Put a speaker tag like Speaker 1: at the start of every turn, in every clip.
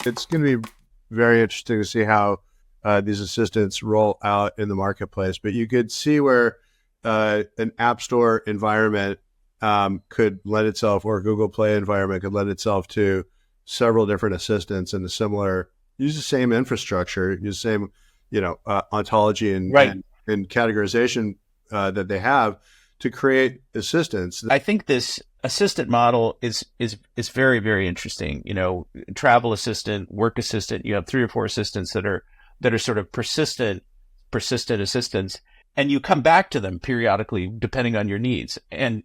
Speaker 1: It's going to be very interesting to see how these assistants roll out in the marketplace. But you could see where an App Store environment could lend itself, or a Google Play environment could lend itself to several different assistants in a similar, use the same infrastructure, use the same, ontology and,
Speaker 2: Right.
Speaker 1: and categorization that they have to create assistants.
Speaker 2: I think this assistant model is very, very interesting. Travel assistant, work assistant, you have 3 or 4 assistants that are sort of persistent assistants, and you come back to them periodically depending on your needs. And,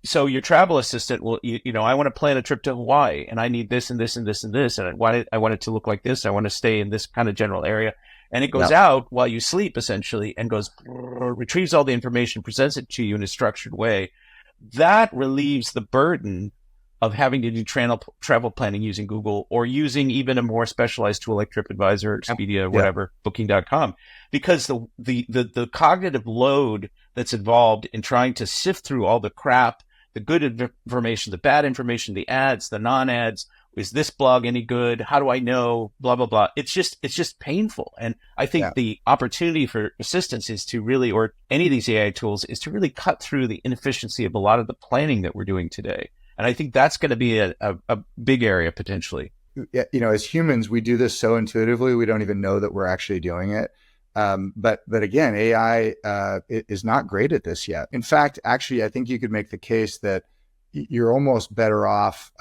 Speaker 2: so your travel assistant will, I want to plan a trip to Hawaii and I need this and this and this and this. And I want it to look like this. I want to stay in this kind of general area. And it goes out while you sleep, essentially, and goes, retrieves all the information, presents it to you in a structured way. That relieves the burden of having to do travel planning using Google, or using even a more specialized tool like TripAdvisor, Expedia, whatever, Booking.com, because the cognitive load that's involved in trying to sift through all the crap, the good information, the bad information, the ads, the non-ads. Is this blog any good? How do I know? Blah, blah, blah. It's just painful. And I think the opportunity for assistance is to really, or any of these AI tools, is to really cut through the inefficiency of a lot of the planning that we're doing today. And I think that's going to be a big area potentially.
Speaker 3: Yeah, as humans, we do this so intuitively, we don't even know that we're actually doing it. But again, AI is not great at this yet. In fact, actually, I think you could make the case that you're almost better off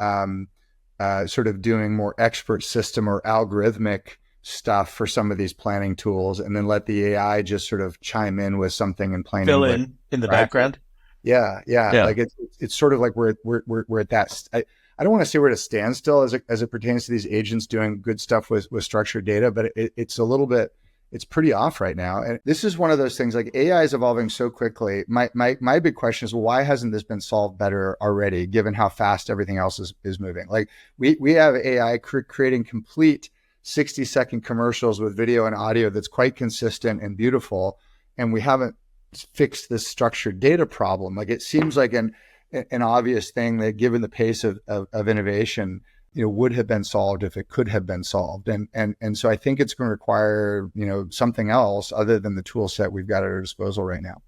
Speaker 3: sort of doing more expert system or algorithmic stuff for some of these planning tools, and then let the AI just sort of chime in with something and planning.
Speaker 2: Fill in the background.
Speaker 3: Yeah. Like it's sort of like we're at that. I don't want to say we're at a standstill as it pertains to these agents doing good stuff with structured data, but it's a little bit. It's pretty off right now. And this is one of those things, like AI is evolving so quickly. My big question is, well, why hasn't this been solved better already, given how fast everything else is moving? Like we have AI creating complete 60-second commercials with video and audio that's quite consistent and beautiful. And we haven't fixed this structured data problem. Like it seems like an obvious thing that, given the pace of innovation, would have been solved if it could have been solved. And so I think it's going to require, something else other than the tool set we've got at our disposal right now.